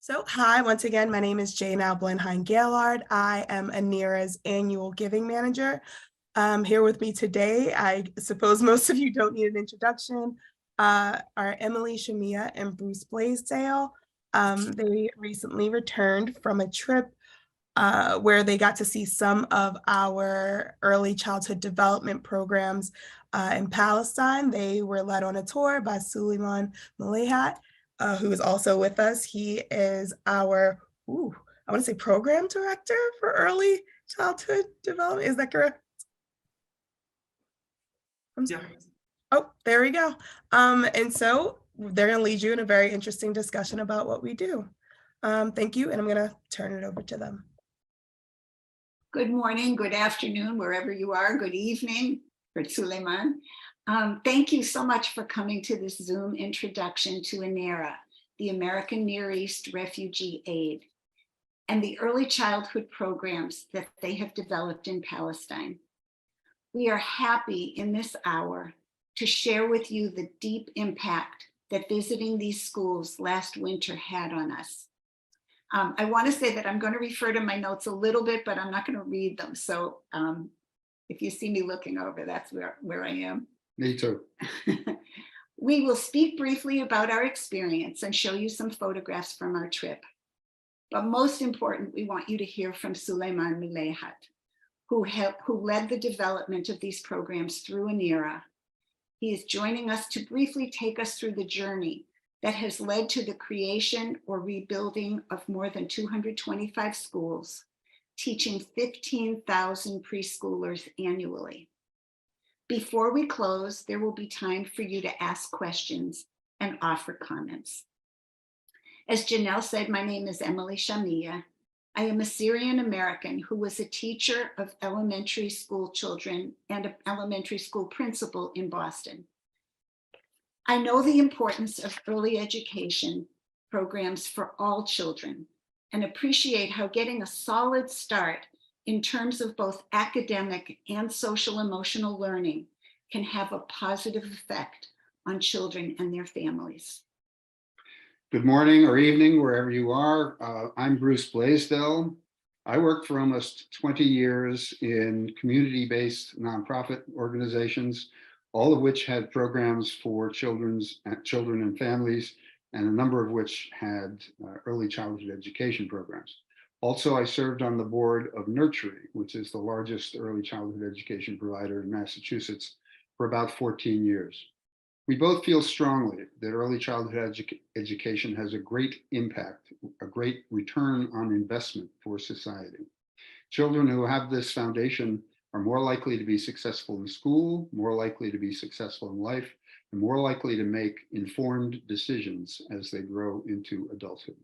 Hi, once again, my name is Jane Alblenheim-Gaillard. I am Anera's annual giving manager. Here with me today, I suppose most of you don't need an introduction, are Emily, Shamieh, and Bruce Blaisdell. They recently returned from a trip where they got to see some of our early childhood development programs in Palestine. They were led on a tour by Sulieman Mleahat, who is also with us. He is our, I want to say program director for early childhood development. Is that correct? I'm sorry. Oh, there we go. And so they're going to lead you in a very interesting discussion about what we do. Thank you, and I'm going to turn it over to them. Good morning, good afternoon, wherever you are, good evening for Sulieman. Thank you so much for coming to this Zoom introduction to Anera, the American Near East Refugee Aid, and the early childhood programs that they have developed in Palestine. We are happy in this hour to share with you the deep impact that visiting these schools last winter had on us. I want to say that I'm going to refer to my notes a little bit, but I'm not going to read them. So if you see me looking over, that's where I am. Me too. We will speak briefly about our experience and show you some photographs from our trip. But most important, we want you to hear from Sulieman Mleahat, who led the development of these programs through Anera. He is joining us to briefly take us through the journey that has led to the creation or rebuilding of more than 225 schools, teaching 15,000 preschoolers annually. Before we close, there will be time for you to ask questions and offer comments. As Janelle said, my name is Emily Shamieh. I am a Syrian American who was a teacher of elementary school children and an elementary school principal in Boston. I know the importance of early education programs for all children and appreciate how getting a solid start in terms of both academic and social emotional learning can have a positive effect on children and their families. Good morning or evening, wherever you are. I'm Bruce Blaisdell. I worked for almost 20 years in community-based nonprofit organizations, all of which had programs for children and families, and a number of which had early childhood education programs. Also, I served on the board of Nurturing, which is the largest early childhood education provider in Massachusetts, for about 14 years. We both feel strongly that early childhood education has a great impact, a great return on investment for society. Children who have this foundation are more likely to be successful in school, more likely to be successful in life, and more likely to make informed decisions as they grow into adulthood.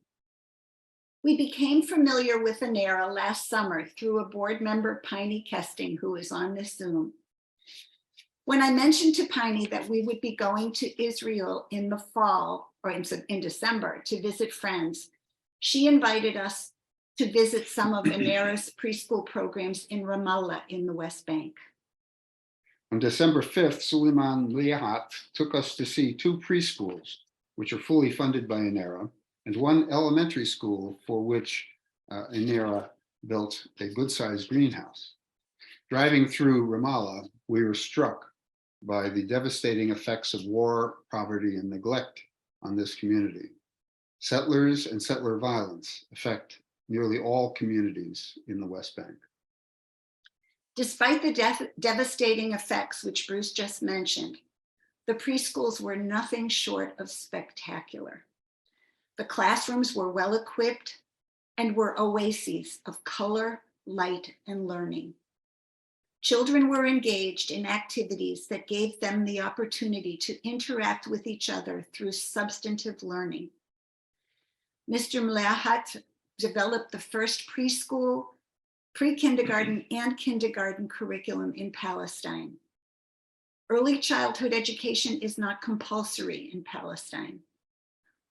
We became familiar with Anera last summer through a board member, Piney Kesting, who is on this Zoom. When I mentioned to Piney that we would be going to Israel in the fall, or in December, to visit friends, she invited us to visit some of Anera's preschool programs in Ramallah in the West Bank. On December 5th, Sulieman Mleahat took us to see two preschools, which are fully funded by Anera, and one elementary school for which Anera built a good-sized greenhouse. Driving through Ramallah, we were struck by the devastating effects of war, poverty, and neglect on this community. Settlers and settler violence affect nearly all communities in the West Bank. Despite the devastating effects which Bruce just mentioned, the preschools were nothing short of spectacular. The classrooms were well equipped and were oases of color, light, and learning. Children were engaged in activities that gave them the opportunity to interact with each other through substantive learning. Mr. Mleahat developed the first preschool, pre-kindergarten, and kindergarten curriculum in Palestine. Early childhood education is not compulsory in Palestine.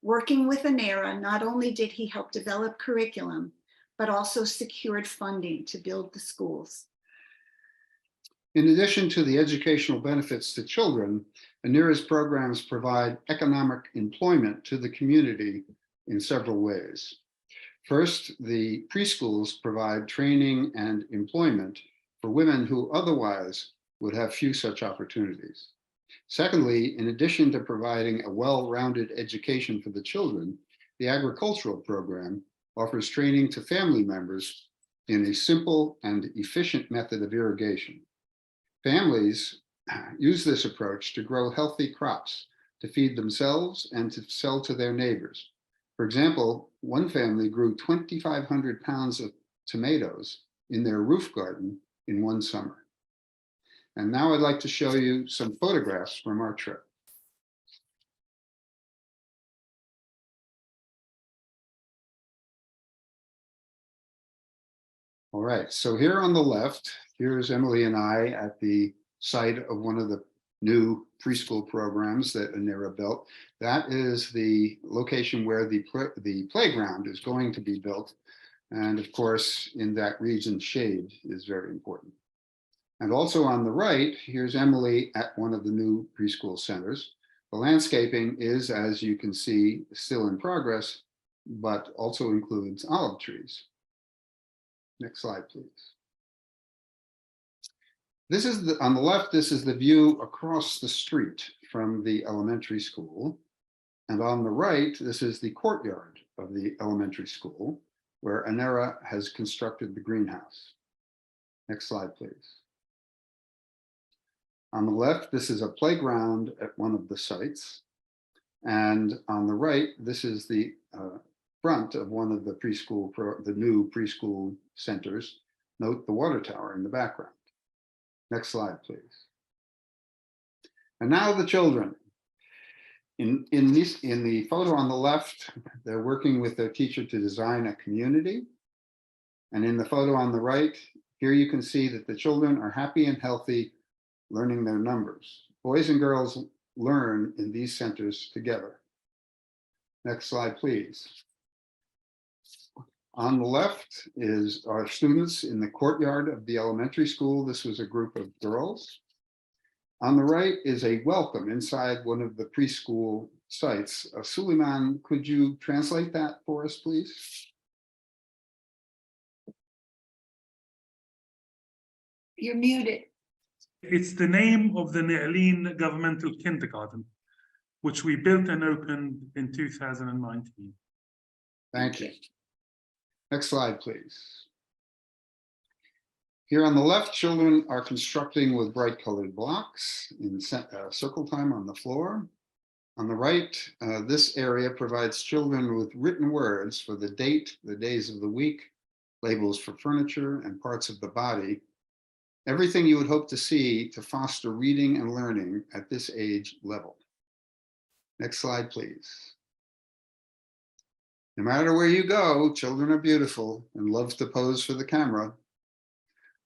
Working with Anera, not only did he help develop curriculum, but also secured funding to build the schools. In addition to the educational benefits to children, Anera's programs provide economic employment to the community in several ways. First, the preschools provide training and employment for women who otherwise would have few such opportunities. Secondly, in addition to providing a well-rounded education for the children, the agricultural program offers training to family members in a simple and efficient method of irrigation. Families use this approach to grow healthy crops, to feed themselves and to sell to their neighbors. For example, one family grew 2,500 pounds of tomatoes in their roof garden in one summer. And now I'd like to show you some photographs from our trip. All right, so here on the left, here's Emily and I at the site of one of the new preschool programs that Anera built. That is the location where the playground is going to be built. And of course, in that region, shade is very important. And also on the right, here's Emily at one of the new preschool centers. The landscaping is, as you can see, still in progress, but also includes olive trees. Next slide, please. This is on the left, this is the view across the street from the elementary school. And on the right, this is the courtyard of the elementary school where Anera has constructed the greenhouse. Next slide, please. On the left, this is a playground at one of the sites. And on the right, this is the front of one of the the new preschool centers. Note the water tower in the background. Next slide, please. And now the children. In the photo on the left, they're working with their teacher to design a community. And in the photo on the right, here you can see that the children are happy and healthy, learning their numbers. Boys and girls learn in these centers together. Next slide, please. On the left is our students in the courtyard of the elementary school. This was a group of girls. On the right is a welcome inside one of the preschool sites. Sulieman, could you translate that for us, please? You're muted. It's the name of the Ne'lin governmental kindergarten, which we built and opened in 2019. Thank you. Next slide, please. Here on the left, children are constructing with bright colored blocks in circle time on the floor. On the right, this area provides children with written words for the date, the days of the week, labels for furniture and parts of the body. Everything you would hope to see to foster reading and learning at this age level. Next slide, please. No matter where you go, children are beautiful and love to pose for the camera.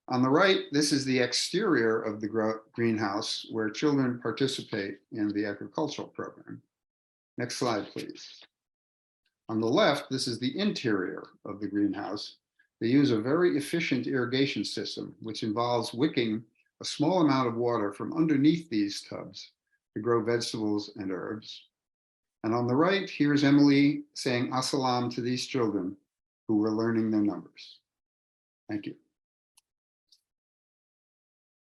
On the right, this is the exterior of the greenhouse where children participate in the agricultural program. Next slide, please. On the left, this is the interior of the greenhouse. They use a very efficient irrigation system, which involves wicking a small amount of water from underneath these tubs to grow vegetables and herbs. And on the right, here's Emily saying Assalam to these children who were learning their numbers. Thank you.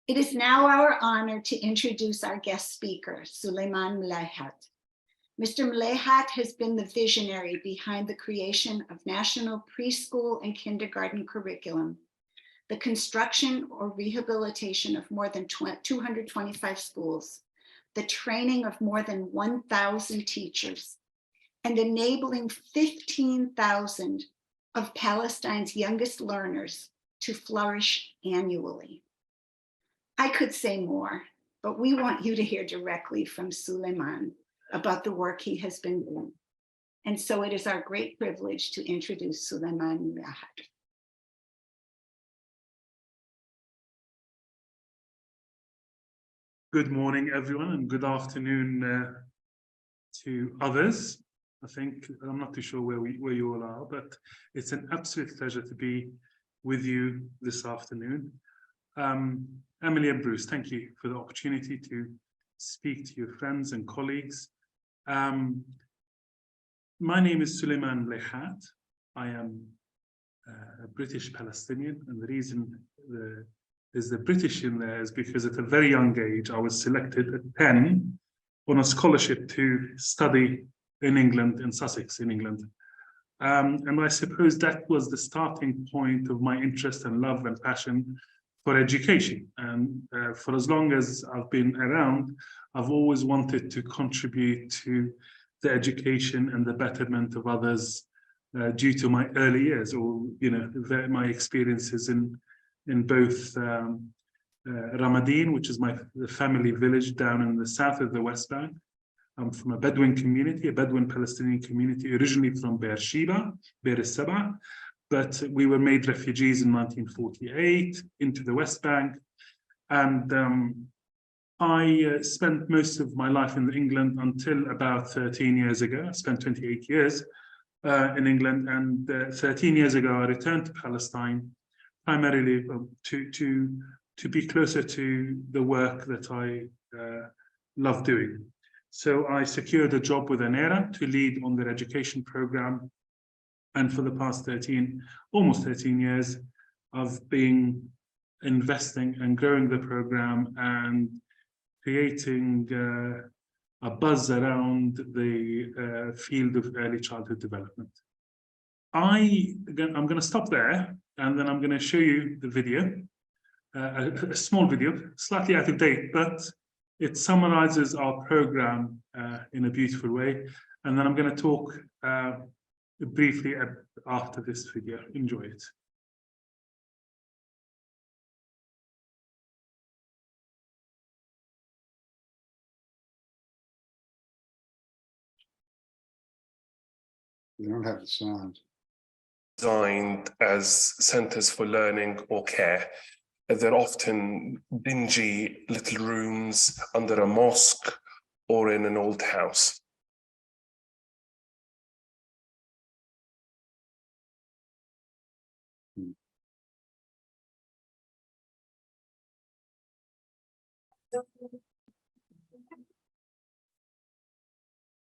It is now our honor to introduce our guest speaker, Sulieman Mleahat. Mr. Mleahat has been the visionary behind the creation of national preschool and kindergarten curriculum, the construction or rehabilitation of more than 225 schools, the training of more than 1,000 teachers, and enabling 15,000 of Palestine's youngest learners to flourish annually. I could say more, but we want you to hear directly from Sulieman about the work he has been doing. And so it is our great privilege to introduce Sulieman Mleahat. Good morning, everyone, and good afternoon to others. I think, I'm not too sure where you all are, but it's an absolute pleasure to be with you this afternoon. Emily and Bruce, thank you for the opportunity to speak to your friends and colleagues. My name is Sulieman Mleahat. I am a British Palestinian, and the reason there's the British in there is because at a very young age, I was selected at 10 on a scholarship to study in England, in Sussex, in England. And I suppose that was the starting point of my interest and love and passion for education. And for as long as I've been around, I've always wanted to contribute to the education and the betterment of others due to my early years, or my experiences in both Ramadin, which is my family village down in the south of the West Bank. I'm from a Bedouin community, a Bedouin Palestinian community, originally from Beersheba, Beer al-Saba, but we were made refugees in 1948 into the West Bank. And I spent most of my life in England until about 13 years ago. I spent 28 years in England, and 13 years ago, I returned to Palestine, primarily to be closer to the work that I love doing. So I secured a job with Anera to lead on their education program. And for the past almost 13 years, I've been investing and growing the program and creating a buzz around the field of early childhood development. I'm going to stop there, and then I'm going to show you the video, a small video, slightly out of date, but it summarizes our program in a beautiful way. And then I'm going to talk briefly after this video. Enjoy it. We don't have the sound. Designed as centers for learning or care. They're often dingy little rooms under a mosque or in an old house.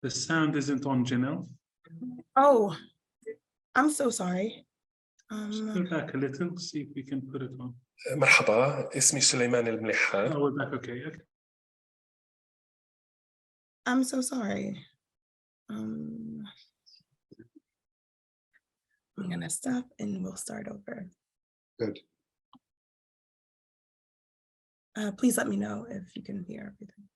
The sound isn't on, Janelle. Oh, I'm so sorry. Go back a little, see if we can put it on. مرحبا, اسمي سليمان المليحات. Oh, we're back, okay. I'm so sorry. I'm gonna stop and we'll start over. Good. Please let me know if you can hear everything.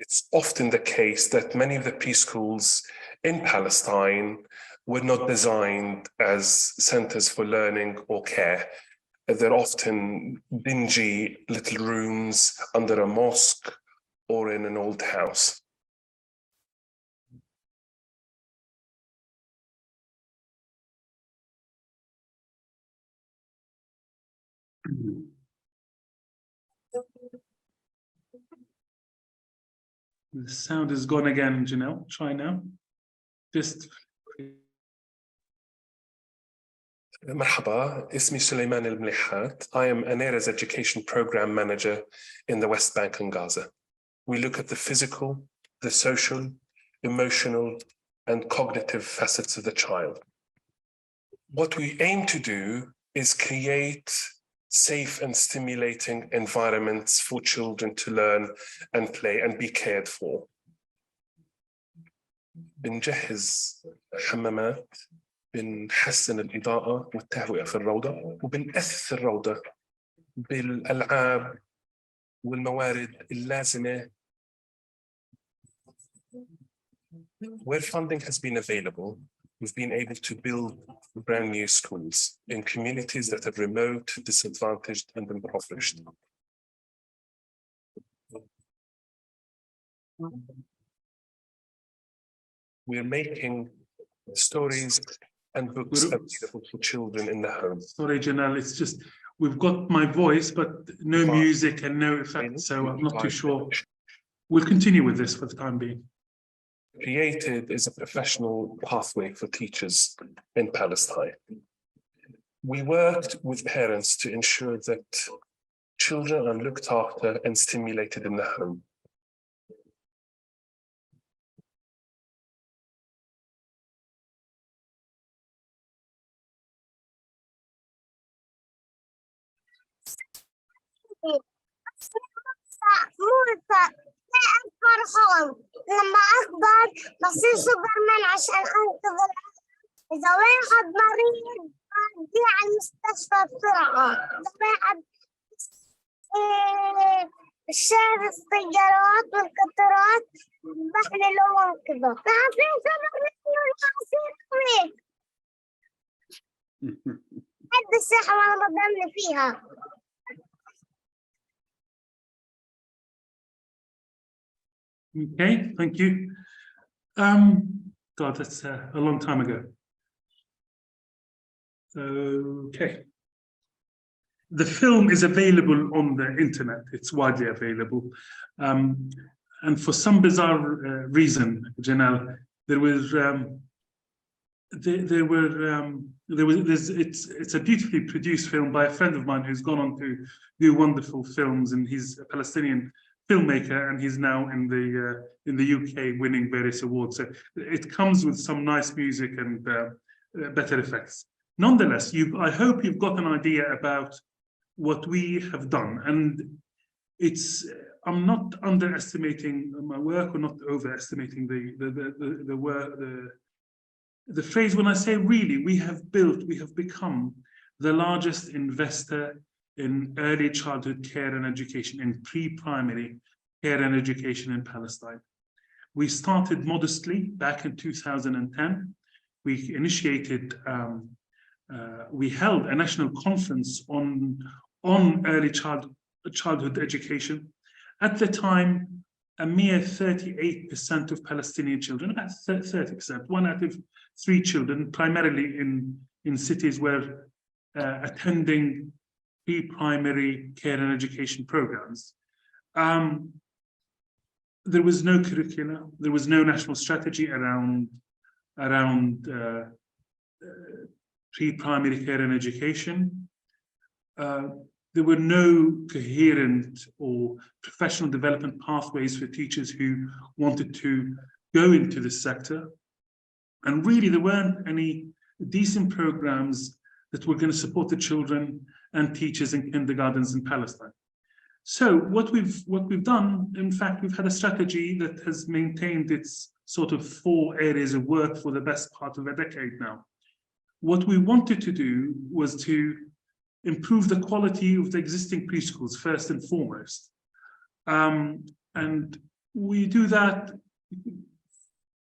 It's often the case that many of the preschools in Palestine were not designed as centers for learning or care. They're often dingy little rooms under a mosque or in an old house. The sound is gone again, Janelle. Try now. Just. مرحبا, اسمي سليمان المليحات. I am Anera's education program manager in the West Bank and Gaza. We look at the physical, the social, emotional, and cognitive facets of the child. What we aim to do is create safe and stimulating environments for children to learn and play and be cared for. بنجهز حمامات، بنحسن الإضاءة والتهوية في الروضة، وبنأثث الروضة بالألعاب والموارد اللازمة. Where funding has been available, we've been able to build brand new schools in communities that are remote, disadvantaged, and impoverished. We're making stories and books available for children in the home. Sorry, Janelle, it's just, we've got my voice, but no music and no effect, so I'm not too sure. We'll continue with this for the time being. Created is a professional pathway for teachers in Palestine. We worked with parents to ensure that children are looked after and stimulated in the home. موسى لا فرحان لما أكبر بصير سوبرمان عشان أنقذ العالم. إذا واحد مريض بدي على المستشفى بسرعة. إذا واحد شاف السيارات والقطارات بحملهم كده. ما في سبب يصير قد الساحة وأنا بضل فيها. Okay, thank you. God, that's a long time ago. Okay. The film is available on the internet. It's widely available. And for some bizarre reason, Janelle, it's a beautifully produced film by a friend of mine who's gone on to do wonderful films, and he's a Palestinian filmmaker, and he's now in the UK winning various awards. So it comes with some nice music and better effects. Nonetheless, I hope you've got an idea about what we have done, and I'm not underestimating my work or not overestimating the work. The phrase when I say really, we have become the largest investor in early childhood care and education, in pre-primary care and education in Palestine. We started modestly back in 2010. We initiated, we held a national conference on early childhood education. At the time, a mere 38% of Palestinian children, about 30%, 1 out of 3 children, primarily in cities, were attending pre-primary care and education programs. There was no curricula, there was no national strategy around pre-primary care and education. There were no coherent or professional development pathways for teachers who wanted to go into this sector. And really, there weren't any decent programs that were going to support the children and teachers in kindergartens in Palestine. So what we've done, in fact, we've had a strategy that has maintained its sort of 4 areas of work for the best part of a decade now. What we wanted to do was to improve the quality of the existing preschools first and foremost. And we do that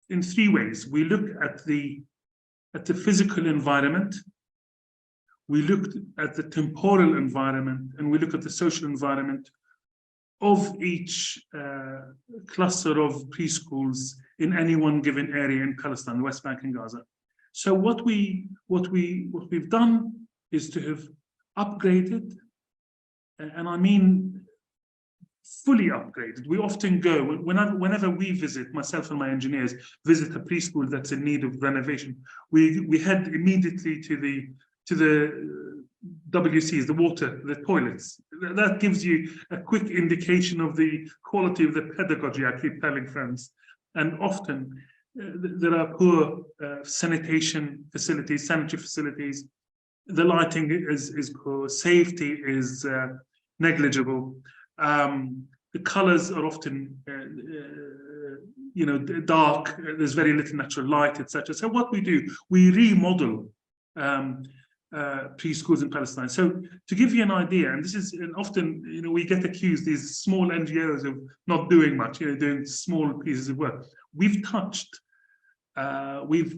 in 3 ways. We look at the physical environment, we looked at the temporal environment, and we look at the social environment of each cluster of preschools in any one given area in Palestine, the West Bank and Gaza. So what we've done is to have upgraded, and I mean fully upgraded. We often go, whenever we visit, myself and my engineers visit a preschool that's in need of renovation, we head immediately to the WCs, the water, the toilets. That gives you a quick indication of the quality of the pedagogy, I keep telling friends. And often there are poor sanitary facilities. The lighting is poor, safety is negligible. The colors are often dark, there's very little natural light, etc. So what we do, we remodel preschools in Palestine. So to give you an idea, and this is often, we get accused, these small NGOs, of not doing much, doing small pieces of work. We've touched, we've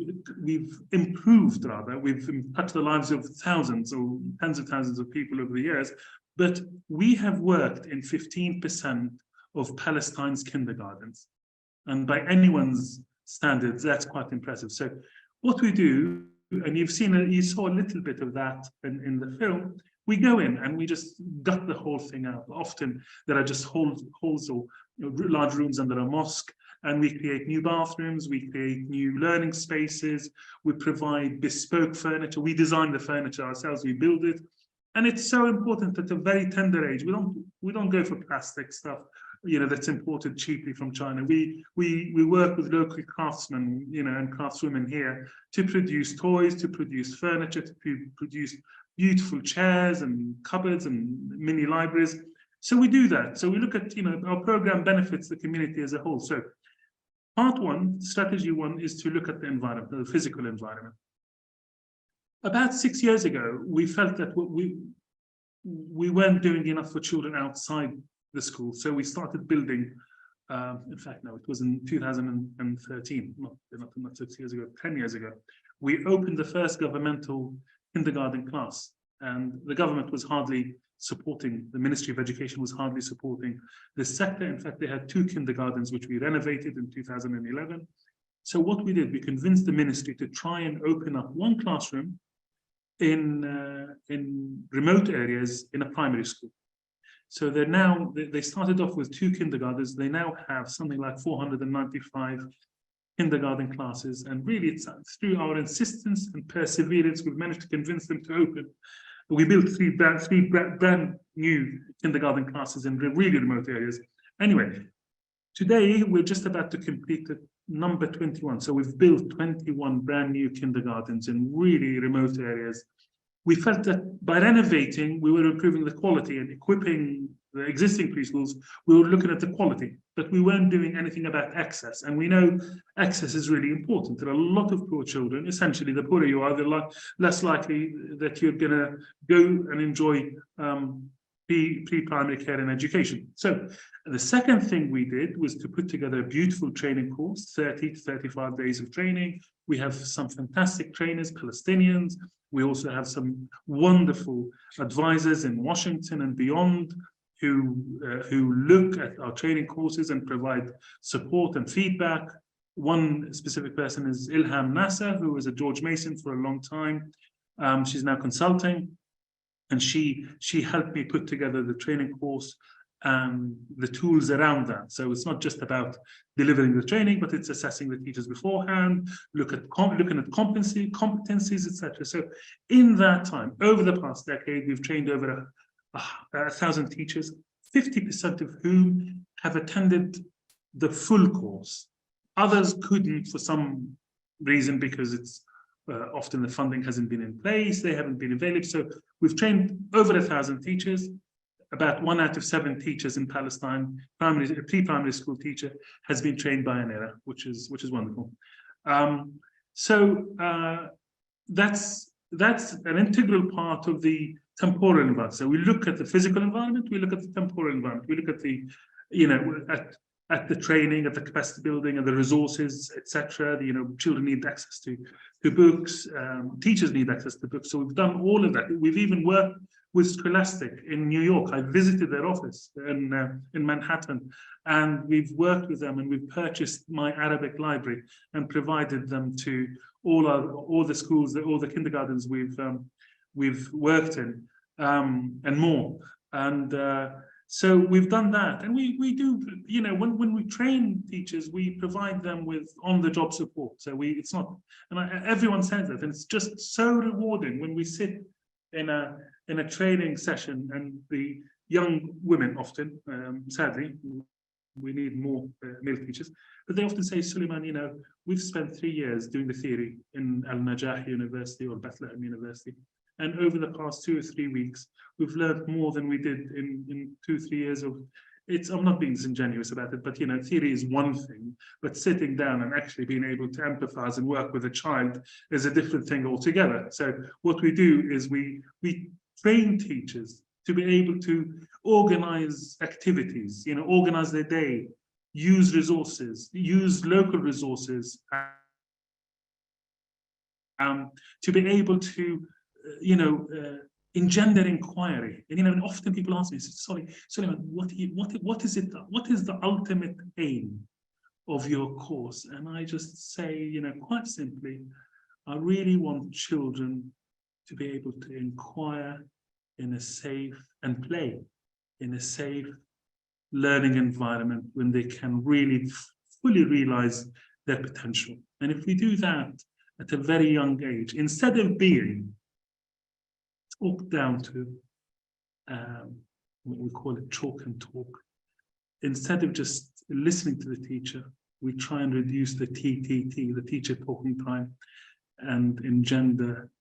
improved, rather, we've touched the lives of thousands or tens of thousands of people over the years, but we have worked in 15% of Palestine's kindergartens. And by anyone's standards, that's quite impressive. So what we do, and you saw a little bit of that in the film, we go in and we just gut the whole thing out. Often there are just holes or large rooms under a mosque, and we create new bathrooms, we create new learning spaces, we provide bespoke furniture, we design the furniture ourselves, we build it. And it's so important at a very tender age. We don't go for plastic stuff, that's imported cheaply from China. We work with local craftsmen, and craftswomen here to produce toys, to produce furniture, to produce beautiful chairs and cupboards and mini libraries. So we do that. So we look at, our program benefits the community as a whole. So part one, strategy one, is to look at the environment, the physical environment. About 6 years ago, we felt that we weren't doing enough for children outside the school. So we started building, in fact, no, it was in 2013, not 6 years ago, 10 years ago. We opened the first governmental kindergarten class, and the government was hardly supporting, the Ministry of Education was hardly supporting this sector. In fact, they had 2 kindergartens, which we renovated in 2011. So what we did, we convinced the ministry to try and open up 1 classroom in remote areas in a primary school. So they're now, they started off with 2 kindergartens. They now have something like 495 kindergarten classes. And really, it's through our insistence and perseverance, we've managed to convince them to open. We built three brand new kindergarten classes in really remote areas. Anyway, today we're just about to complete the number 21. So we've built 21 brand new kindergartens in really remote areas. We felt that by renovating, we were improving the quality and equipping the existing preschools. We were looking at the quality, but we weren't doing anything about access. And we know access is really important. There are a lot of poor children. Essentially, the poorer you are, the less likely that you're going to go and enjoy pre-primary care and education. So the second thing we did was to put together a beautiful training course, 30 to 35 days of training. We have some fantastic trainers, Palestinians. We also have some wonderful advisors in Washington and beyond who look at our training courses and provide support and feedback. One specific person is Ilham Nasser, who was at George Mason for a long time. She's now consulting, and she helped me put together the training course and the tools around that. So it's not just about delivering the training, but it's assessing the teachers beforehand, looking at competencies, etc. So in that time, over the past decade, we've trained over 1,000 teachers, 50% of whom have attended the full course. Others couldn't for some reason, because it's often the funding hasn't been in place, they haven't been available. So we've trained over 1,000 teachers. About 1 out of 7 teachers in Palestine, pre-primary school teacher, has been trained by Anera, which is wonderful. That's an integral part of the temporal environment. So we look at the physical environment, we look at the temporal environment, we look at the, at the training, at the capacity building, and the resources, etc. Children need access to books, teachers need access to books. So we've done all of that. We've even worked with Scholastic in New York. I visited their office in Manhattan, and we've worked with them, and we've purchased my Arabic library and provided them to all the schools, all the kindergartens we've worked in, and more. And so we've done that, and we do, when we train teachers, we provide them with on-the-job support. So it's not, and everyone says that, and it's just so rewarding when we sit in a training session, and the young women often, sadly, we need more male teachers, but they often say, Sulieman, we've spent 3 years doing the theory in Al-Najah University or Bethlehem University, and over the past 2 or 3 weeks, we've learned more than we did in 2 or 3 years of I'm not being disingenuous about it, but theory is one thing, but sitting down and actually being able to empathize and work with a child is a different thing altogether. So what we do is we train teachers to be able to organize activities, organize their day, use resources, use local resources, to be able to, engender inquiry. And often people ask me, sorry, Sulieman, what is it? What is the ultimate aim of your course? And I just say, quite simply, I really want children to be able to inquire in a safe and play in a safe learning environment when they can really fully realize their potential. And if we do that at a very young age, instead of being talked down to, what we call it chalk and talk, instead of just listening to the teacher, we try and reduce the TTT, the teacher talking time, and engender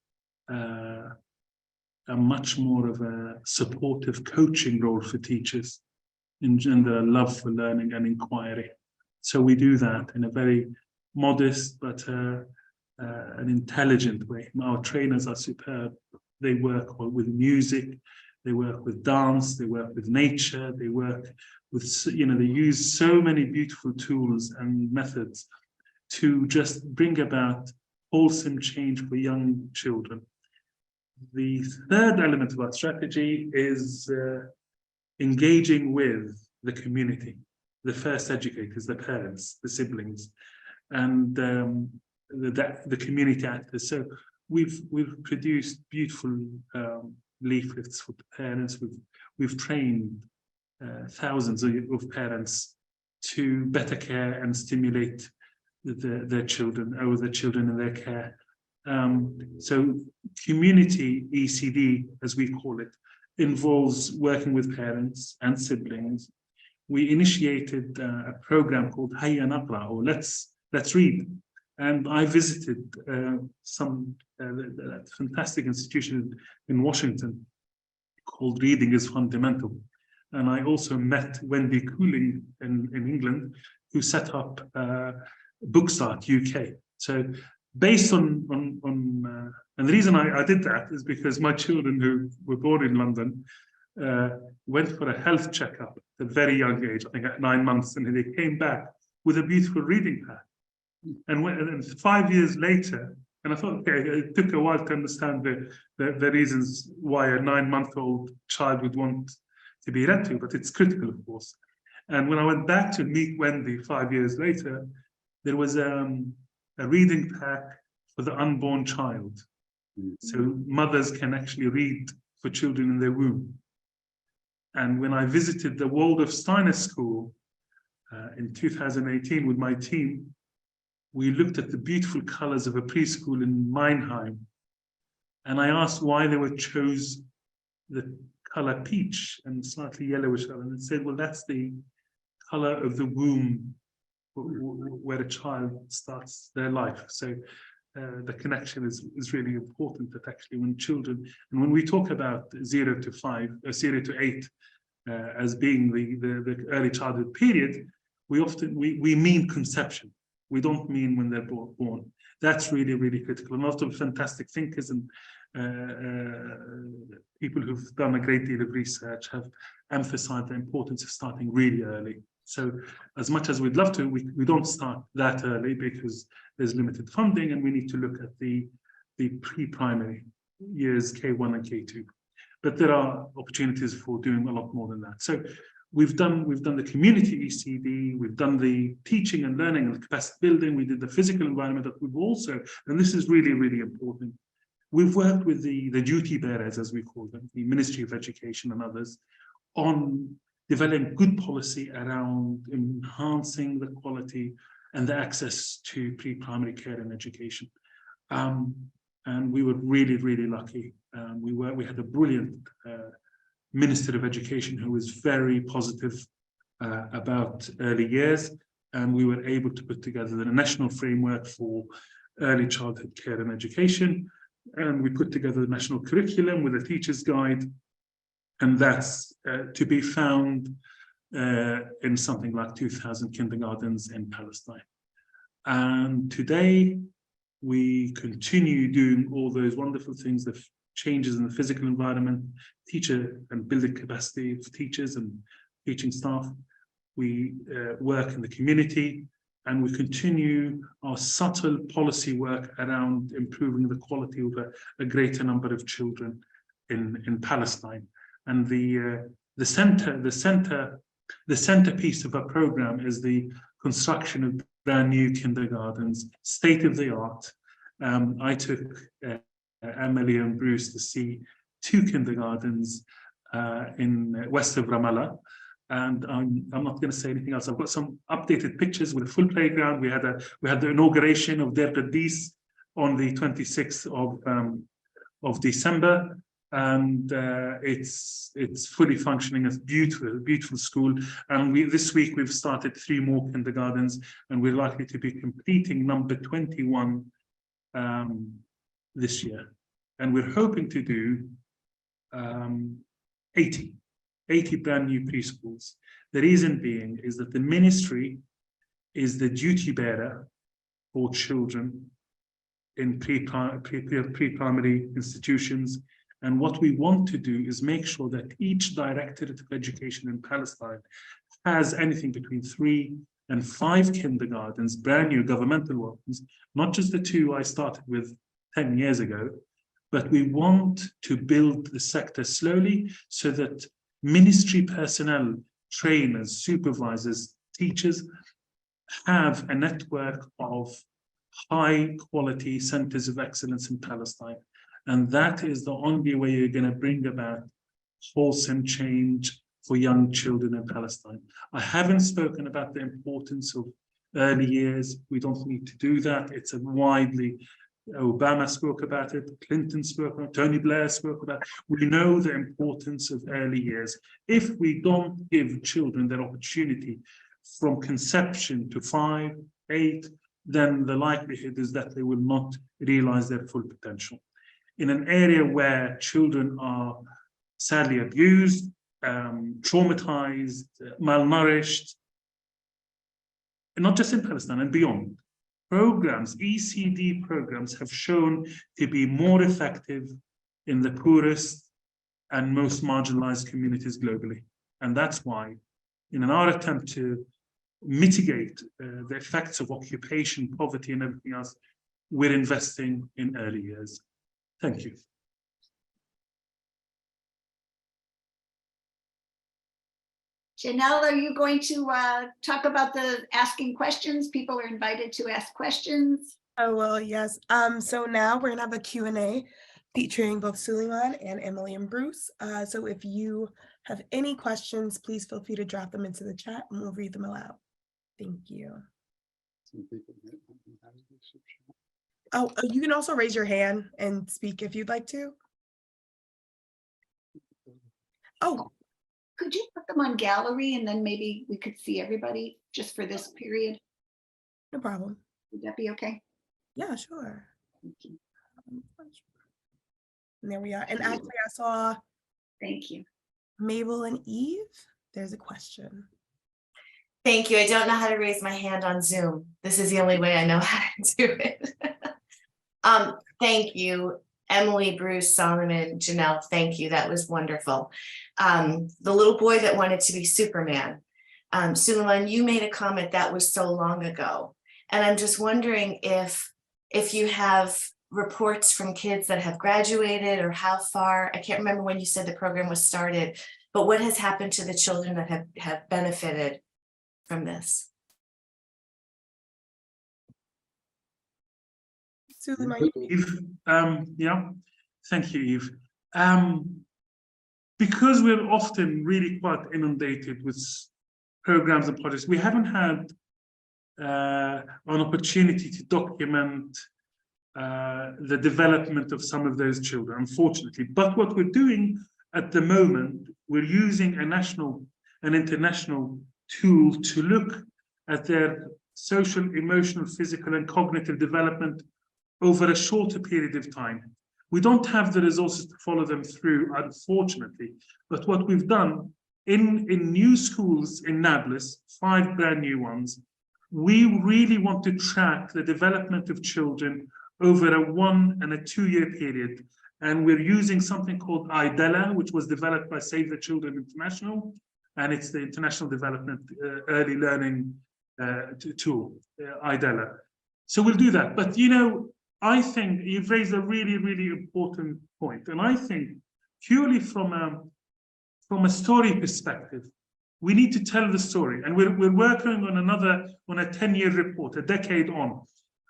a much more of a supportive coaching role for teachers in the love for learning and inquiry. So we do that in a very modest but an intelligent way. Our trainers are superb. They work with music, they work with dance, they work with nature, they work with, they use so many beautiful tools and methods to just bring about wholesome change for young children. The third element of our strategy is engaging with the community, the first educators, the parents, the siblings, and the community actors. So we've produced beautiful leaflets for the parents. We've trained thousands of parents to better care and stimulate their children, or the children in their care. So community ECD, as we call it, involves working with parents and siblings. We initiated a program called Hayya Naqra, or Let's Read. And I visited some fantastic institution in Washington called Reading is Fundamental. And I also met Wendy Cooling in England, who set up Bookstart UK. So based on and the reason I did that is because my children who were born in London went for a health checkup at a very young age, I think at 9 months, and they came back with a beautiful reading pad. And 5 years later, and I thought, okay, it took a while to understand the reasons why a 9-month-old child would want to be read to, but it's critical, of course. And when I went back to meet Wendy 5 years later, there was a reading pack for the unborn child. So mothers can actually read for children in their womb. And when I visited the Waldorf Steiner School in 2018 with my team, we looked at the beautiful colors of a preschool in Mannheim. And I asked why they would chose the color peach and slightly yellowish color. And it said, well, that's the color of the womb where a child starts their life. So the connection is really important, that actually when children, and when we talk about 0 to 5, 0 to 8 as being the early childhood period, we mean conception. We don't mean when they're born. That's really, really critical. And a lot of fantastic thinkers and people who've done a great deal of research have emphasized the importance of starting really early. So as much as we'd love to, we don't start that early because there's limited funding, and we need to look at the pre-primary years, K1 and K2. But there are opportunities for doing a lot more than that. So we've done the community ECD, we've done the teaching and learning and the capacity building, we did the physical environment, but we've also, and this is really, really important, we've worked with the duty bearers, as we call them, the Ministry of Education and others, on developing good policy around enhancing the quality and the access to pre-primary care and education. And we were really, really lucky. We had a brilliant Minister of Education who was very positive about early years, and we were able to put together the national framework for early childhood care and education, and we put together the national curriculum with a teacher's guide, and that's to be found in something like 2,000 kindergartens in Palestine. And today we continue doing all those wonderful things, the changes in the physical environment, teacher and building capacity for teachers and teaching staff. We work in the community, and we continue our subtle policy work around improving the quality of a greater number of children in Palestine. And the centerpiece of our program is the construction of brand new kindergartens, state of the art. I took Shamieh and Bruce to see 2 kindergartens in west of Ramallah, and I'm not going to say anything else. I've got some updated pictures with a full playground. We had the inauguration of Der Qadis on the 26th of December, and it's fully functioning as beautiful school. And this week we've started 3 more kindergartens, and we're likely to be completing number 21 this year. And we're hoping to do 80 brand new preschools. The reason being is that the ministry is the duty bearer for children in pre-primary institutions. And what we want to do is make sure that each Directorate of Education in Palestine has anything between 3 and 5 kindergartens, brand new governmental ones, not just the 2 I started with 10 years ago, but we want to build the sector slowly so that ministry personnel, trainers, supervisors, teachers have a network of high quality centers of excellence in Palestine. And that is the only way you're going to bring about wholesome change for young children in Palestine. I haven't spoken about the importance of early years. We don't need to do that. It's a widely, Obama spoke about it, Clinton spoke about it, Tony Blair spoke about it. We know the importance of early years. If we don't give children that opportunity from conception to 5, 8, then the likelihood is that they will not realize their full potential. In an area where children are sadly abused, traumatized, malnourished, and not just in Palestine and beyond, programs, ECD programs have shown to be more effective in the poorest and most marginalized communities globally. And that's why, in our attempt to mitigate the effects of occupation, poverty, and everything else, we're investing in early years. Thank you. Janelle, are you going to talk about the asking questions? People are invited to ask questions. Oh, well, yes. So now we're gonna have a Q&A featuring both Sulieman and Emily and Bruce. So if you have any questions, please feel free to drop them into the chat and we'll read them aloud. Thank you. Oh, you can also raise your hand and speak if you'd like to. Oh, Could you put them on gallery and then maybe we could see everybody just for this period? no problem. Would that be okay? Yeah, sure. Thank you. And there we are. And actually, I saw Thank you. Mabel and Eve. There's a question. Thank you. I don't know how to raise my hand on Zoom. This is the only way I know how to do it. Thank you, Emily, Bruce, Solomon, Janelle. Thank you. That was wonderful. The little boy that wanted to be Superman. Sulieman, you made a comment that was so long ago. And I'm just wondering if you have reports from kids that have graduated or how far. I can't remember when you said the program was started, but what has happened to the children that have benefited from this? Sulieman, Eve, yeah, thank you, Eve. Because we're often really quite inundated with programs and projects, we haven't had an opportunity to document the development of some of those children, unfortunately. But what we're doing at the moment, we're using a national and international tool to look at their social, emotional, physical, and cognitive development over a shorter period of time. We don't have the resources to follow them through, unfortunately. But what we've done in new schools in Nablus, 5 brand new ones, we really want to track the development of children over a 1 and a 2 year period. And we're using something called IDELA, which was developed by Save the Children International. And it's the International Development Early Learning tool, IDELA. So we'll do that. But, you know, I think you've raised a really, really important point. And I think purely from a story perspective, we need to tell the story. And we're working on a 10-year report, a decade on.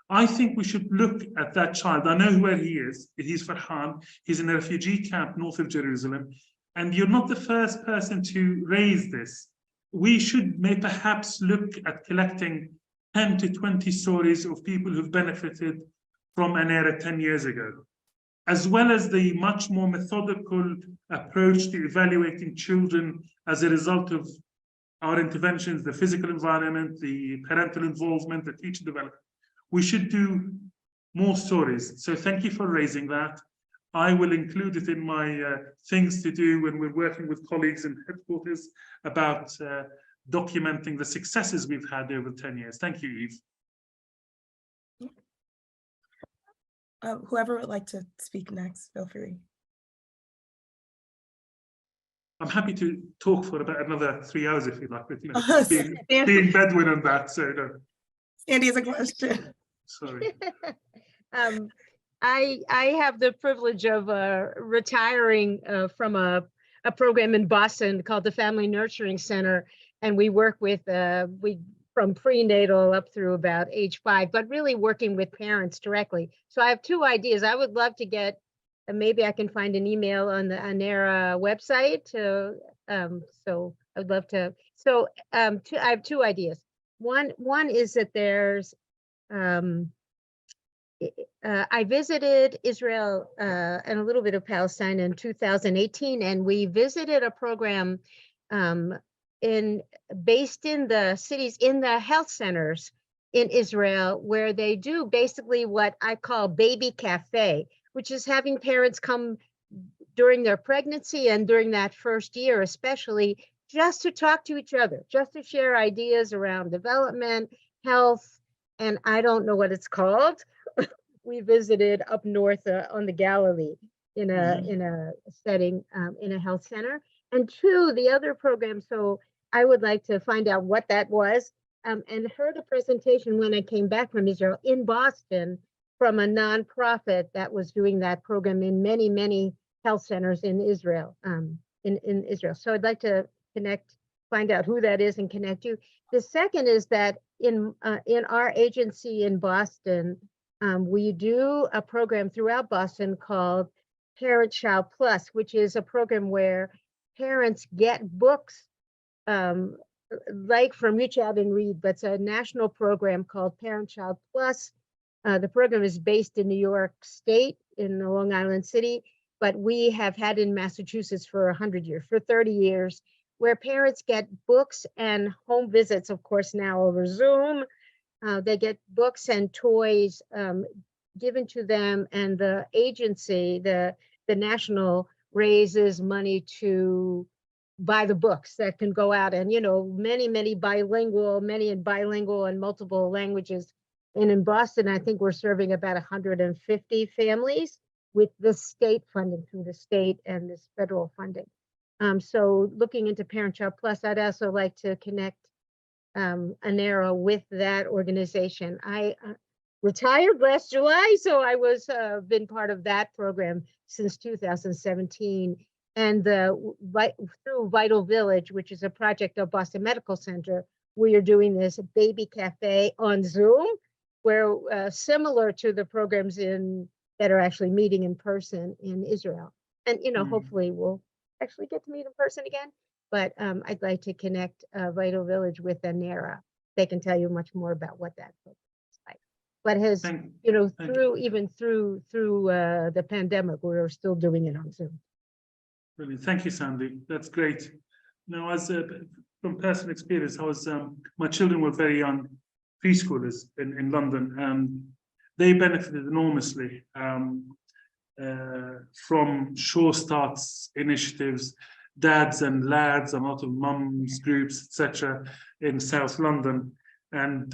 I think we should look at that child. I know where he is. He's Farhan. He's in a refugee camp north of Jerusalem. And you're not the first person to raise this. We should perhaps look at collecting 10 to 20 stories of people who've benefited from Anera 10 years ago, as well as the much more methodical approach to evaluating children as a result of our interventions, the physical environment, the parental involvement, the teacher development. We should do more stories. So thank you for raising that. I will include it in my things to do when we're working with colleagues in headquarters about documenting the successes we've had over 10 years. Thank you, Eve. Whoever would like to speak next, feel free. I'm happy to talk for about another 3 hours if you like, but you know, being Bedouin on that, so no. Sandy has a question. Sorry. I have the privilege of retiring from a program in Boston called the Family Nurturing Center, and we work with from prenatal up through about age 5, but really working with parents directly. So I have 2 ideas. I would love to get, maybe I can find an email on the Anera website. So I would love to. So I have 2 ideas. One is that there's I visited Israel and a little bit of Palestine in 2018, and we visited a program based in the cities, in the health centers in Israel, where they do basically what I call baby cafe, which is having parents come during their pregnancy and during that first year, especially, just to talk to each other, just to share ideas around development, health, and I don't know what it's called. We visited up north on the Galilee in a setting in a health center. And 2, the other program, so I would like to find out what that was, and heard a presentation when I came back from Israel in Boston from a nonprofit that was doing that program in many, many health centers in Israel. In Israel. So I'd like to find out who that is and connect you. The second is that in our agency in Boston, we do a program throughout Boston called Parent Child Plus, which is a program where parents get books like from Reach Out and Read, but it's a national program called Parent Child Plus. The program is based in New York State, in Long Island City, but we have had in Massachusetts for 100 years, for 30 years, where parents get books and home visits, of course, now over Zoom. They get books and toys given to them, and the agency, the national, raises money to buy the books that can go out, and many in bilingual and multiple languages. And in Boston, I think we're serving about 150 families with the state funding, through the state and this federal funding. So looking into Parent Child Plus, I'd also like to connect Anera with that organization. I retired last July, so I was been part of that program since 2017. And through Vital Village, which is a project of Boston Medical Center, we are doing this baby cafe on Zoom, where similar to the programs that are actually meeting in person in Israel. And hopefully we'll actually get to meet in person again. But I'd like to connect Vital Village with Anera. They can tell you much more about what that program is like. But has through the pandemic, we're still doing it on Zoom. Brilliant. Thank you, Sandy. That's great. Now, as from personal experience, I was my children were very young preschoolers in London, and they benefited enormously from Sure Starts initiatives, dads and lads, and a lot of mums groups, etc., in South London. And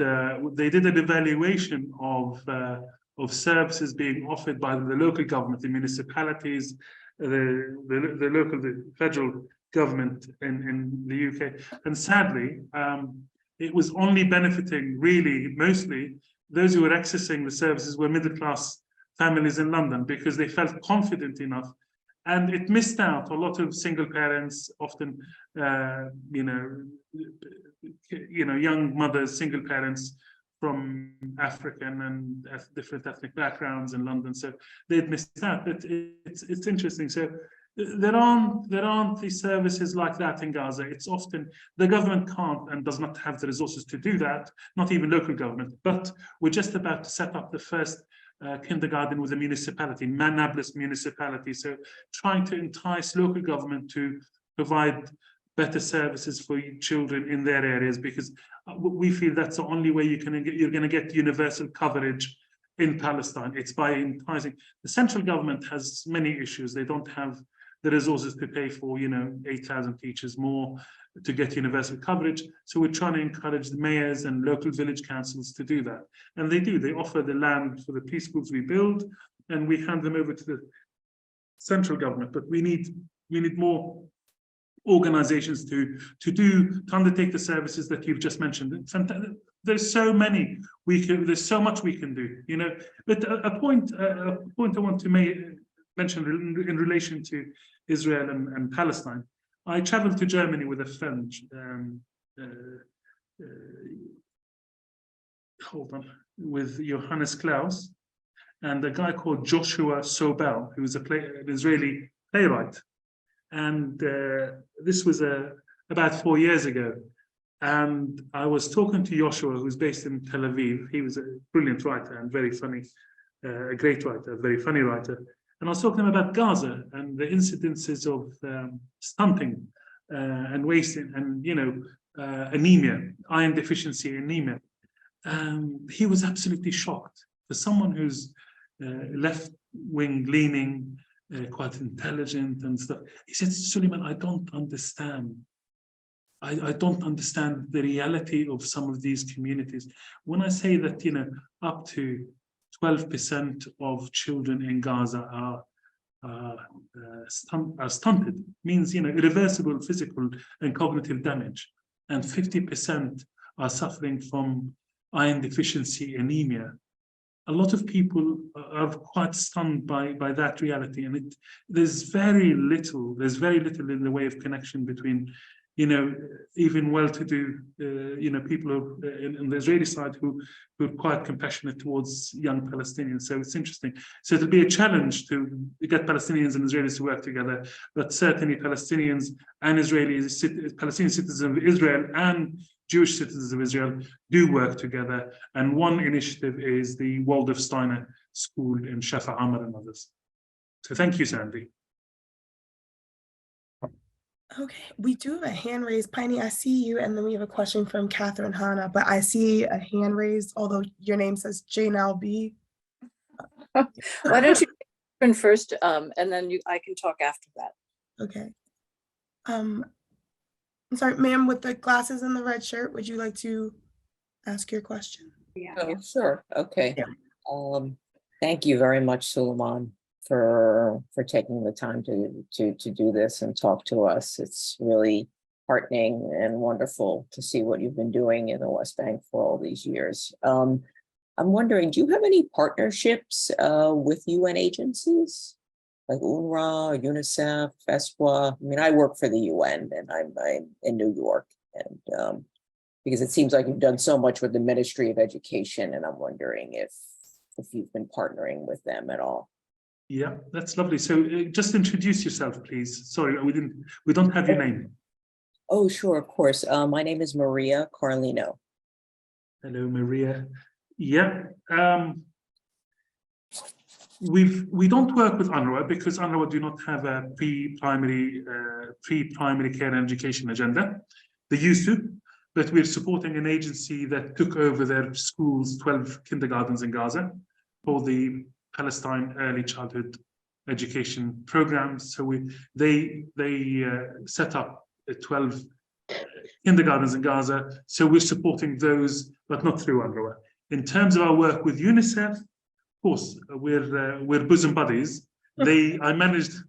they did an evaluation of services being offered by the local government, the municipalities, the federal government in the UK. And sadly, it was only benefiting, really, mostly those who were accessing the services were middle-class families in London, because they felt confident enough. And it missed out a lot of single parents, often, young mothers, single parents from African and different ethnic backgrounds in London. So they'd missed out. But it's interesting. So there aren't these services like that in Gaza. It's often the government can't and does not have the resources to do that, not even local government. But we're just about to set up the first kindergarten with a municipality, Nablus municipality. So trying to entice local government to provide better services for children in their areas, because we feel that's the only way you're going to get universal coverage in Palestine. It's by enticing. The central government has many issues. They don't have the resources to pay for, 8,000 teachers more to get universal coverage. So we're trying to encourage the mayors and local village councils to do that. And they do. They offer the land for the preschools we build, and we hand them over to the central government. But we need more organizations to undertake the services that you've just mentioned. There's so many there's so much we can do, But a point I want to mention in relation to Israel and Palestine. I traveled to Germany with a friend. With Johannes Klaus and a guy called Joshua Sobel, who was an Israeli playwright. And this was about 4 years ago. And I was talking to Joshua, who's based in Tel Aviv. He was a brilliant writer and very funny, a great writer, a very funny writer. And I was talking to him about Gaza and the incidences of stunting and wasting and, anemia, iron deficiency anemia. He was absolutely shocked. For someone who's left-wing leaning, quite intelligent and stuff, he said, Sulieman, I don't understand. I don't understand the reality of some of these communities. When I say that, up to 12% of children in Gaza are stunted, means, irreversible physical and cognitive damage, and 50% are suffering from iron deficiency anemia. A lot of people are quite stunned by that reality, and there's very little in the way of connection between, even well-to-do, people in the Israeli side who are quite compassionate towards young Palestinians. So it's interesting. So it'll be a challenge to get Palestinians and Israelis to work together, but certainly Palestinians and Palestinian citizens of Israel and Jewish citizens of Israel do work together. And one initiative is the Waldorf Steiner School in Shafa Amr and others. So thank you, Sandy. Okay, we do have a hand raised. Piney, I see you, and then we have a question from Catherine Hanna, but I see a hand raised, although your name says Jainal B. Why don't you open first, and then I can talk after that. Okay. I'm sorry, ma'am, with the glasses and the red shirt, would you like to ask your question? Yeah. Oh, sure. Okay. Yeah. Thank you very much, Sulieman, for taking the time to do this and talk to us. It's really heartening and wonderful to see what you've been doing in the West Bank for all these years. I'm wondering, do you have any partnerships with UN agencies like UNRWA, UNICEF, ESWA? I mean, I work for the UN and I'm in New York, and because it seems like you've done so much with the Ministry of Education, and I'm wondering if you've been partnering with them at all. Yeah, that's lovely. So just introduce yourself, please. Sorry, we don't have your name. Oh, sure, of course. My name is Maria Carlino. Hello, Maria. Yeah. We don't work with UNRWA because UNRWA do not have a pre-primary care and education agenda. They used to, but we're supporting an agency that took over their schools, 12 kindergartens in Gaza, for the Palestine early childhood education programs. So they set up 12 kindergartens in Gaza. So we're supporting those, but not through UNRWA. In terms of our work with UNICEF, of course, we're bosom buddies. I managed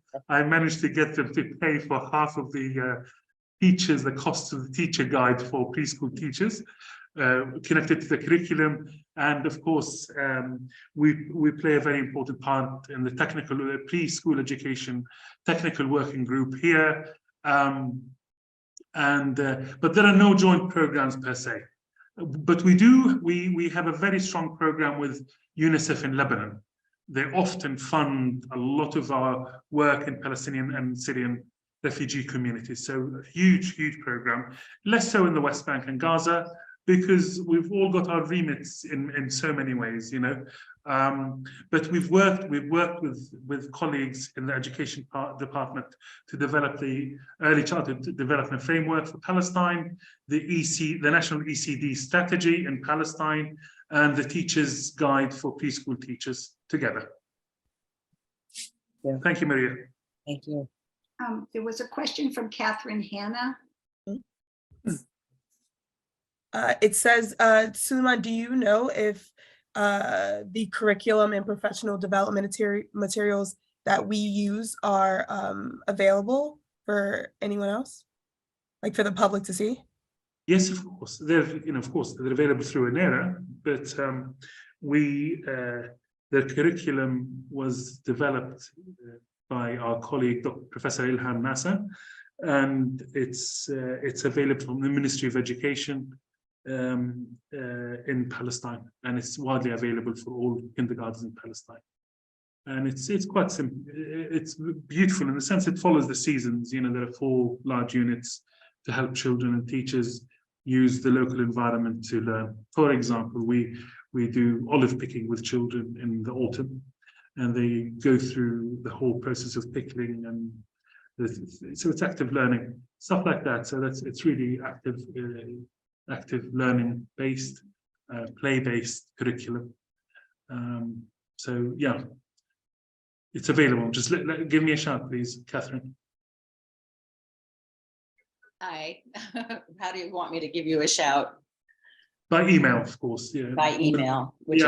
to get them to pay for half of the teachers, the cost of the teacher guide for preschool teachers, connected to the curriculum. And of course, we play a very important part in the technical preschool education technical working group here. But there are no joint programs per se. But we have a very strong program with UNICEF in Lebanon. They often fund a lot of our work in Palestinian and Syrian refugee communities. So a huge program, less so in the West Bank and Gaza, because we've all got our remits in so many ways, but we've worked with colleagues in the education department to develop the early childhood development framework for Palestine, the National ECD strategy in Palestine, and the Teacher's Guide for Preschool Teachers together. Yeah. Thank you, Maria. Thank you. There was a question from Catherine Hanna. It says, Sulieman, do you know if the curriculum and professional development materials that we use are available for anyone else? Like for the public to see? Yes, of course. They're, of course, they're available through Anera, but the curriculum was developed by our colleague, Professor Ilhan Nasser, and it's available from the Ministry of Education in Palestine, and it's widely available for all kindergartens in Palestine. And it's quite simple. It's beautiful in the sense it follows the seasons. There are 4 large units to help children and teachers use the local environment to learn. For example, we do olive picking with children in the autumn, and they go through the whole process of pickling, and so it's active learning, stuff like that. So it's really active learning based, play based curriculum. So yeah, it's available. Just give me a shout, please, Catherine. Hi. How do you want me to give you a shout? By email, of course. Yeah. By email, which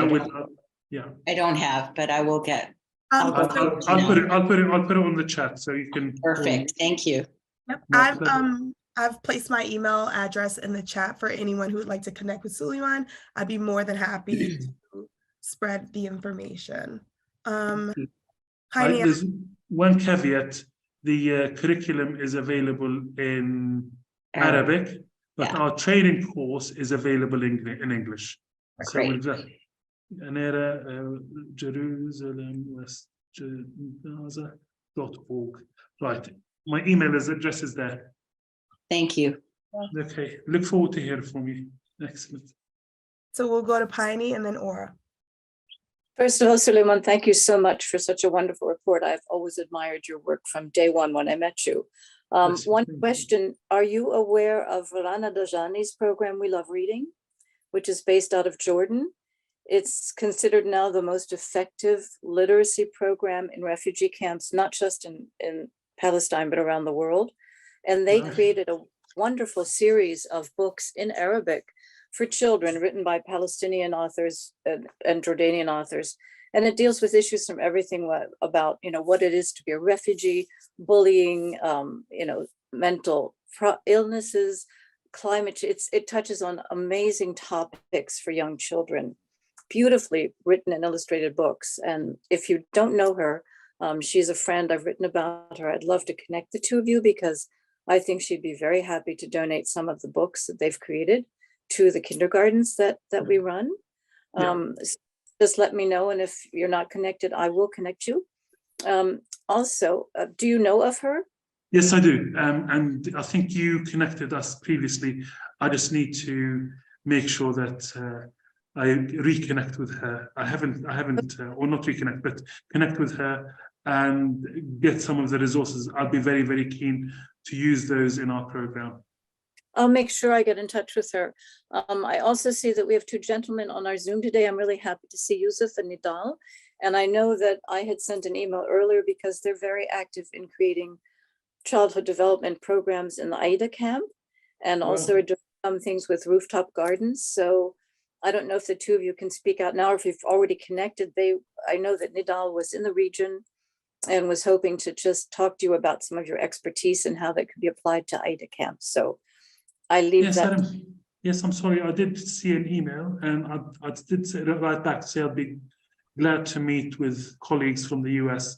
Yeah, I don't have, but I will get. I'll put it on the chat so you can. Perfect. Thank you. Yep. I've placed my email address in the chat for anyone who would like to connect with Sulieman. I'd be more than happy to spread the information. There's one caveat. The curriculum is available in Arabic, but our training course is available in English. Great. So we've got Anera, Jerusalem, West Gaza.org. Right. My email address is there. Thank you. Okay. Look forward to hearing from you. Excellent. So we'll go to Piney and then Aura. First of all, Sulieman, thank you so much for such a wonderful report. I've always admired your work from day one when I met you. One question, are you aware of Rana Dajani's program, We Love Reading, which is based out of Jordan? It's considered now the most effective literacy program in refugee camps, not just in Palestine, but around the world. And they created a wonderful series of books in Arabic for children written by Palestinian authors and Jordanian authors. And it deals with issues from everything about, what it is to be a refugee, bullying, mental illnesses, climate. It touches on amazing topics for young children, beautifully written and illustrated books. And if you don't know her, she's a friend. I've written about her. I'd love to connect the two of you because I think she'd be very happy to donate some of the books that they've created to the kindergartens that we run. Just let me know, and if you're not connected, I will connect you. Also, do you know of her? Yes, I do, and I think you connected us previously. I just need to make sure that I reconnect with her. I haven't, or not reconnect, but connect with her and get some of the resources. I'll be very, very keen to use those in our program. I'll make sure I get in touch with her. I also see that we have 2 gentlemen on our Zoom today. I'm really happy to see Yusuf and Nidal. And I know that I had sent an email earlier because they're very active in creating childhood development programs in the Aida camp, and also are doing some things with rooftop gardens. So I don't know if the 2 of you can speak out now, or if you've already connected. I know that Nidal was in the region and was hoping to just talk to you about some of your expertise and how that could be applied to Aida camp. So I leave that. Yes, I'm sorry. I did see an email, and I did write back to say I'd be glad to meet with colleagues from the US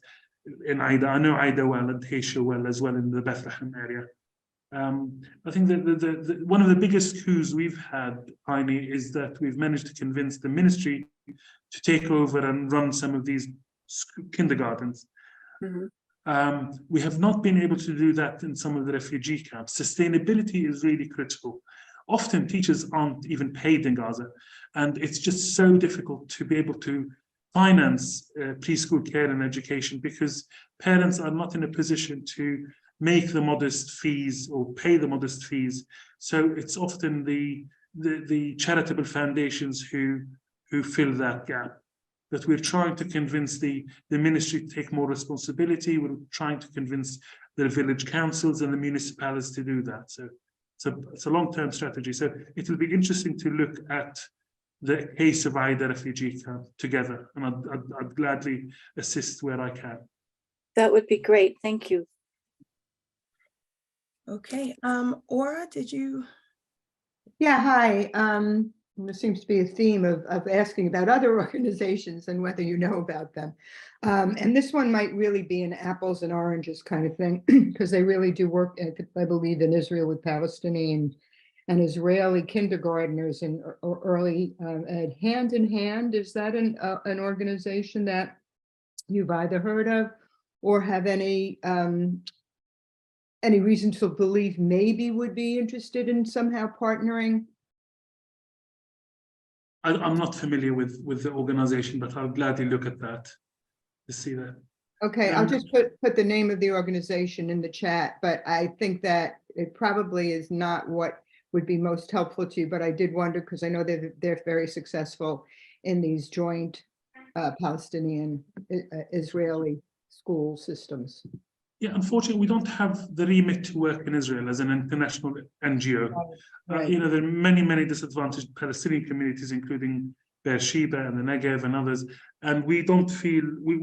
in Aida. I know Aida well and Taysha well as well in the Bethlehem area. I think that one of the biggest coups we've had, Heini, is that we've managed to convince the ministry to take over and run some of these kindergartens. We have not been able to do that in some of the refugee camps. Sustainability is really critical. Often teachers aren't even paid in Gaza, and it's just so difficult to be able to finance preschool care and education because parents are not in a position to make the modest fees or pay the modest fees. So it's often the charitable foundations who who fill that gap. But we're trying to convince the ministry to take more responsibility. We're trying to convince the village councils and the municipalities to do that. So it's a long-term strategy. So it will be interesting to look at the case of Aida refugee camp together, and I'd gladly assist where I can. That would be great. Thank you. Okay, Aura, did you? Yeah, hi. There seems to be a theme of asking about other organizations and whether you know about them. And this one might really be an apples and oranges kind of thing, because they really do work, I believe, in Israel with Palestinian and Israeli kindergartners and early hand in hand. Is that an organization that you've either heard of or have any reason to believe maybe would be interested in somehow partnering? I'm not familiar with the organization, but I'll gladly look at that to see that. Okay, I'll just put the name of the organization in the chat, but I think that it probably is not what would be most helpful to you, but I did wonder because I know they're very successful in these joint Palestinian Israeli school systems. Yeah, unfortunately, we don't have the remit to work in Israel as an international NGO. Right. You know, there are many disadvantaged Palestinian communities, including Beersheba and the Negev and others, and we don't feel we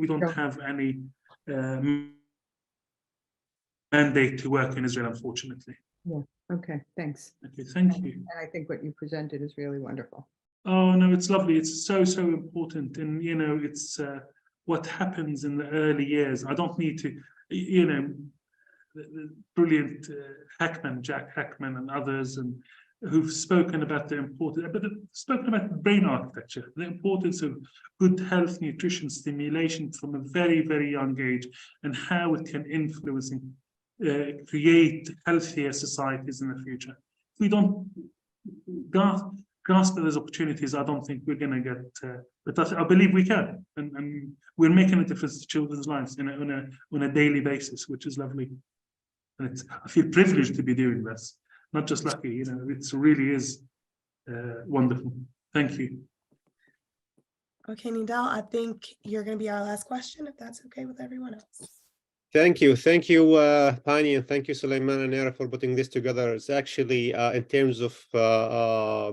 don't have any mandate to work in Israel, unfortunately. Yeah. Okay. Thanks. Okay, thank you. And I think what you presented is really wonderful. Oh no, it's lovely. It's so important, and you know, it's what happens in the early years. I don't need to, you know, the brilliant Jack Hackman and others, and who've spoken about the importance, but spoken about brain architecture, the importance of good health, nutrition, stimulation from a very young age, and how it can influence and create healthier societies in the future. If we don't grasp those opportunities, I don't think we're going to get, but I believe we can, and we're making a difference to children's lives on a daily basis, which is lovely. And I feel privileged to be doing this, not just lucky, you know, it really is wonderful. Thank you. Okay, Nidal, I think you're going to be our last question, if that's okay with everyone else. Thank you, Pani, and thank you, Sulieman and Anera, for putting this together. It's actually in terms of our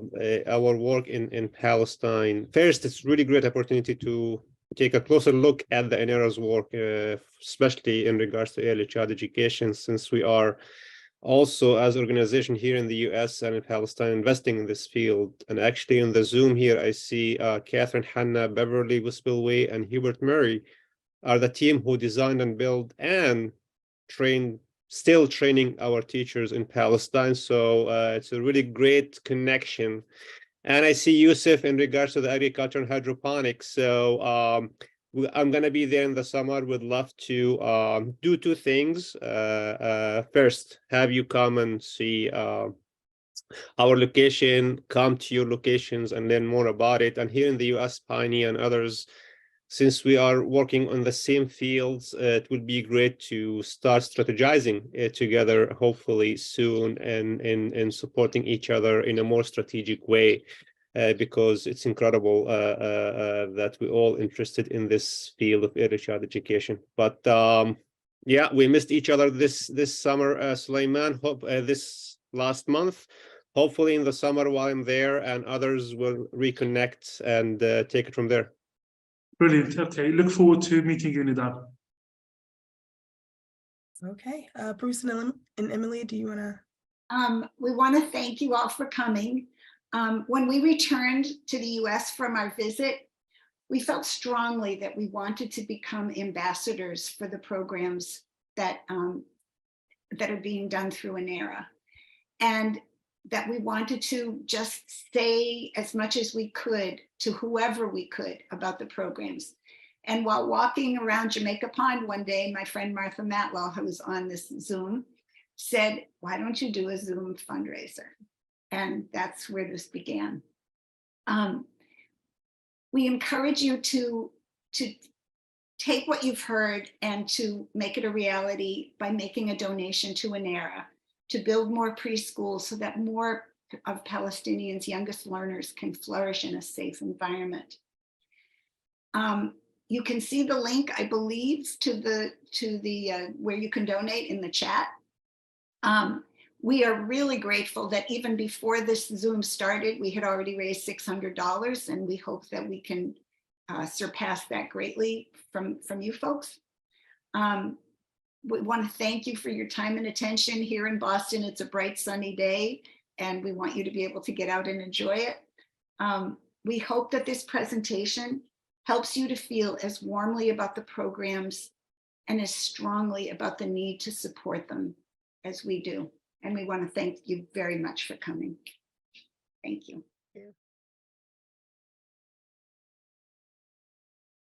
work in Palestine. First, it's really great opportunity to take a closer look at the Anera's work, especially in regards to early child education, since we are also, as organization here in the US and in Palestine, investing in this field. And actually in the Zoom here, I see Catherine, Hannah, Beverly, Wispelway, and Hubert Murray are the team who designed and built and still training our teachers in Palestine. So it's a really great connection. And I see Yusuf in regards to the agriculture and hydroponics. So I'm going to be there in the summer. Would love to do two things. First, have you come and see our location, come to your locations and learn more about it. And here in the US, Piney and others, since we are working on the same fields, it would be great to start strategizing together, hopefully soon, and supporting each other in a more strategic way, because it's incredible that we're all interested in this field of early child education. But yeah, we missed each other this summer, Sulieman, this last month. Hopefully in the summer while I'm there, and others will reconnect and take it from there. Brilliant. Okay, look forward to meeting you, Nidal. Okay, Bruce and Emily, do you want to? We want to thank you all for coming. When we returned to the US from our visit, we felt strongly that we wanted to become ambassadors for the programs that are being done through Anera, and that we wanted to just say as much as we could to whoever we could about the programs. And while walking around Jamaica Pond one day, my friend Martha Matwell, who was on this Zoom, said, why don't you do a Zoom fundraiser? And that's where this began. We encourage you to take what you've heard and to make it a reality by making a donation to Anera, to build more preschools so that more of Palestinians' youngest learners can flourish in a safe environment. You can see the link, I believe, to the where you can donate in the chat. We are really grateful that even before this Zoom started, we had already raised $600, and we hope that we can surpass that greatly from you folks. We want to thank you for your time and attention. Here in Boston, it's a bright sunny day, and we want you to be able to get out and enjoy it. We hope that this presentation helps you to feel as warmly about the programs and as strongly about the need to support them as we do. And we want to thank you very much for coming. Thank you.